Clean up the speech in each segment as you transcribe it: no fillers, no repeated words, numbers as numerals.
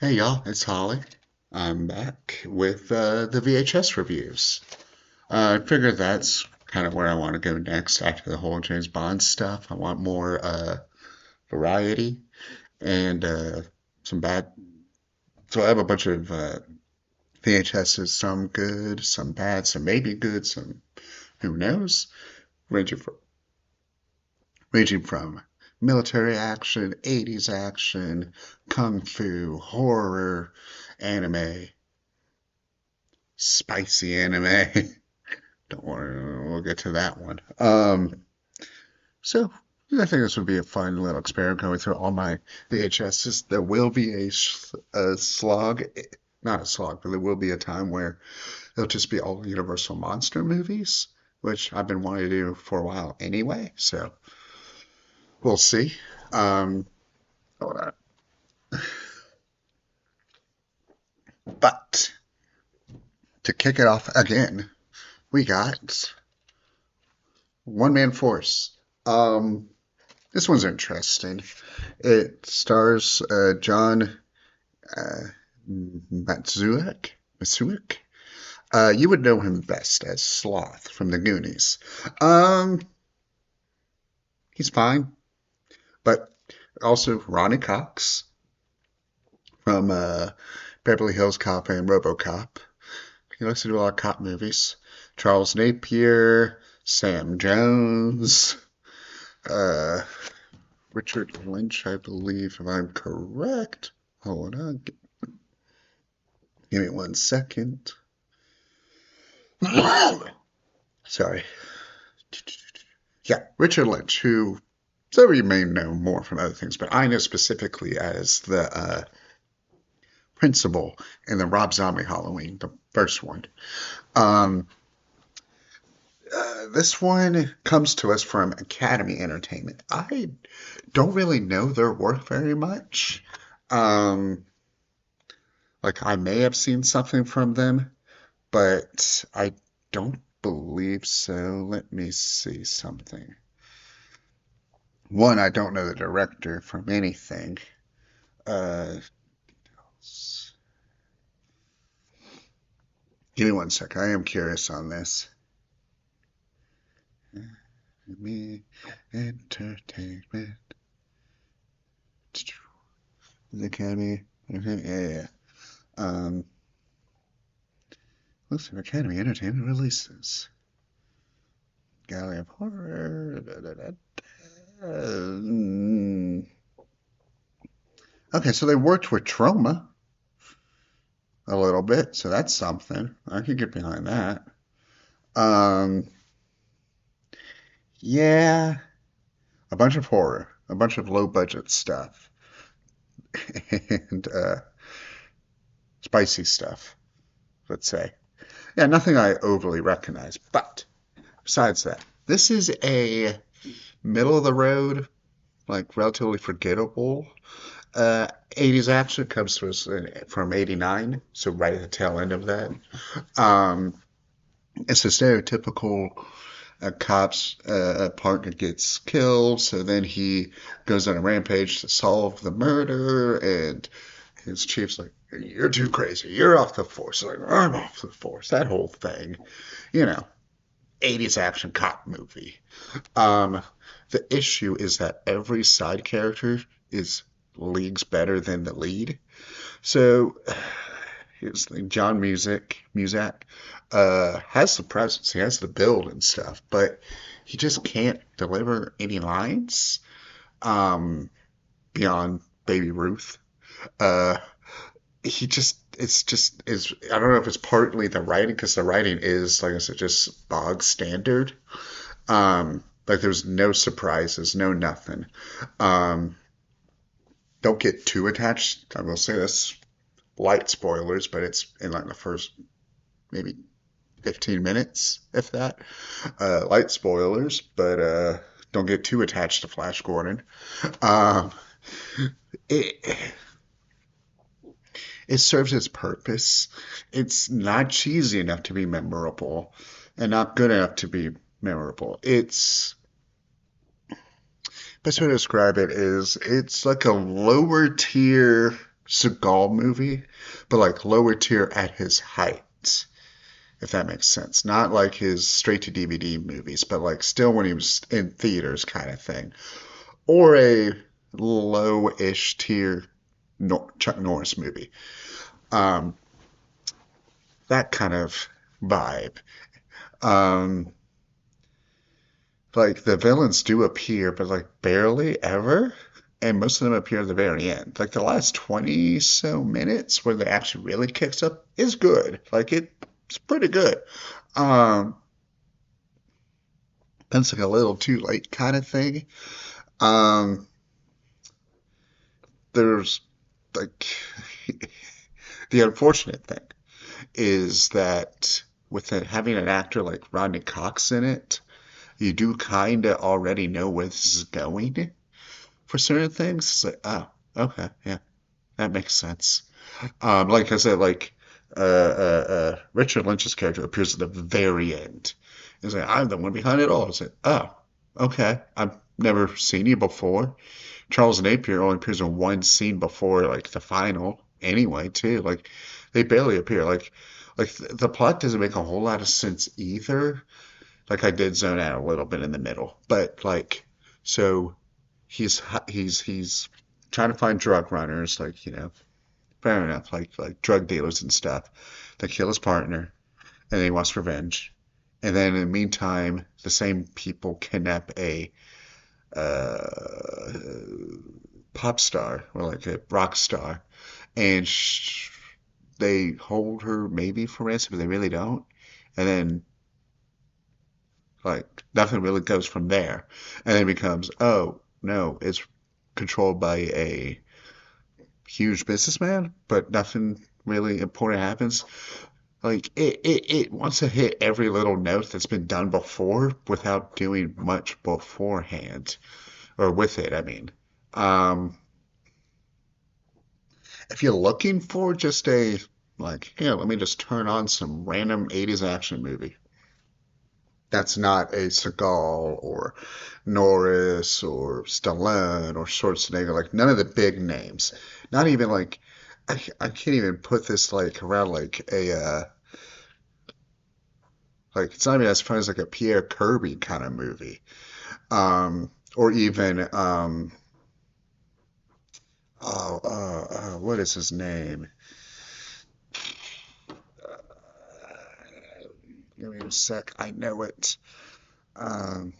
Hey y'all, it's Holly. I'm back with the VHS reviews. I figured that's kind of where I want to go next after the whole James Bond stuff. I want more variety and some bad. So I have a bunch of VHSs, some good, some bad, some maybe good, some who knows, ranging from ranging from military action, 80s action, kung fu, horror, anime, spicy anime. Don't worry, we'll get to that one. So I think this would be a fun little experiment going through all my VHSs. There will be a slog, not a slog, but there will be a time where it'll just be all Universal Monster movies, which I've been wanting to do for a while anyway. So we'll see. Um, hold on. But to kick it off again, we got One Man Force. Um, this one's interesting. It stars John uh, Matsuik. You would know him best as Sloth from the Goonies. Um, he's fine, but also Ronnie Cox from Beverly Hills Cop and RoboCop. He likes to do a lot of cop movies. Charles Napier, Sam Jones, uh, Richard Lynch, I believe, if I'm correct. Hold on, give me 1 second. Sorry. Yeah, Richard Lynch, who some of you may know more from other things, but I know specifically as the principal in the Rob Zombie Halloween, the first one. Um, this one comes to us from Academy Entertainment. I don't really know their work very much. Um, like I may have seen something from them, but I don't believe so. Let me see something. One, I don't know the director from anything. Uh, give me 1 second. I am curious on this. Me entertainment. The Academy. Yeah, yeah, yeah. Looks like Academy Entertainment releases. Gallery of Horror. Okay, so they worked with Troma a little bit, so that's something. I could get behind that. Um, yeah, a bunch of horror, a bunch of low budget stuff, and spicy stuff, let's say. Yeah, nothing I overly recognize, but besides that, this is a middle of the road, like relatively forgettable 80s action. Comes to us from 89, so right at the tail end of that. Um, it's a stereotypical cop's partner gets killed, so then he goes on a rampage to solve the murder, and his chief's like, "You're too crazy. You're off the force." Like, "I'm off the force." That whole thing, you know, 80s action cop movie. Um, the issue is that every side character is leagues better than the lead. So here's the thing, John Muzak, has the presence, he has the build and stuff, but he just can't deliver any lines um, beyond Baby Ruth. Uh, it's I don't know if it's partly the writing, because the writing is, like I said, just bog standard. Like there's no surprises, no nothing. Um, don't get too attached. I will say this, light spoilers, but it's in like the first maybe 15 minutes, if that. Light spoilers, but don't get too attached to Flash Gordon. Um, it, it serves its purpose. It's not cheesy enough to be memorable and not good enough to be memorable. Best way to describe it is it's like a lower tier. Seagal movie, but like lower tier at his height, if that makes sense. Not like his straight to DVD movies, but like still when he was in theaters kind of thing. Or a low-ish tier Chuck Norris movie. Um, that kind of vibe. Um, like the villains do appear, but like barely ever. And most of them appear at the very end. Like the last 20 so minutes where they actually really kicks up is good. Like it's pretty good. Um, that's like a little too late kind of thing. Um, there's like the unfortunate thing is that with having an actor like Rodney Cox in it, you do kind of already know where this is going for certain things. It's like, oh, okay, yeah, that makes sense. Like I said, like Richard Lynch's character appears at the very end. He's like, I'm the one behind it all. It's like, oh, okay, I've never seen you before. Charles Napier only appears in one scene before like the final anyway, too. Like they barely appear. Like the plot doesn't make a whole lot of sense either. Like I did zone out a little bit in the middle, but like so he's trying to find drug runners, like fair enough, like drug dealers and stuff that kill his partner, and then he wants revenge. And then in the meantime, the same people kidnap a uh, pop star or like a rock star, and they hold her maybe for ransom, but they really don't. And then like nothing really goes from there, and then it becomes, oh no, it's controlled by a huge businessman, but nothing really important happens. Like it wants to hit every little note that's been done before without doing much beforehand, or with it, I mean. Um, if you're looking for just a like, let me just turn on some random 80s action movie. That's not a Seagal or Norris or Stallone or Schwarzenegger, like none of the big names. Not even like I can't even put this like around like a like it's not even as fun as like a Pierre Kirby kind of movie. Or even what is his name? Give me a sec. I know it. Um,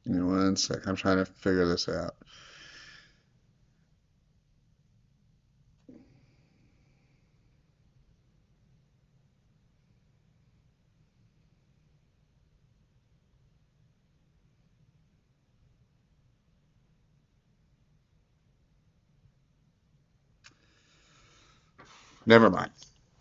Give me one sec. I'm trying to figure this out. Never mind.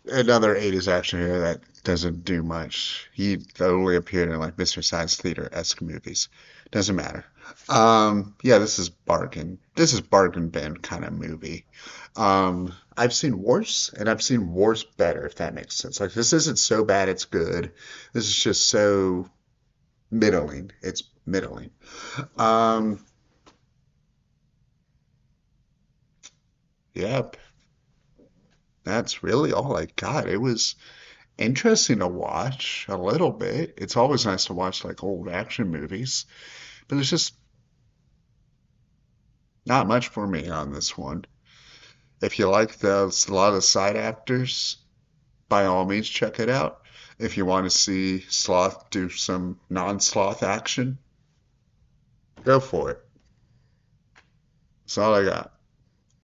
Another 80s action hero that doesn't do much. He only appeared in like Mr. Science Theater-esque movies. Doesn't matter. Yeah, this is bargain. This is bargain bin kind of movie. I've seen worse, and I've seen worse better, if that makes sense. Like this isn't so bad it's good. This is just so middling. It's middling. Um, yep, that's really all I got. It was interesting to watch a little bit. It's always nice to watch like old action movies, but there's just not much for me on this one. If you like a lot of the side actors, by all means check it out. If you want to see Sloth do some non-sloth action, go for it. That's all I got.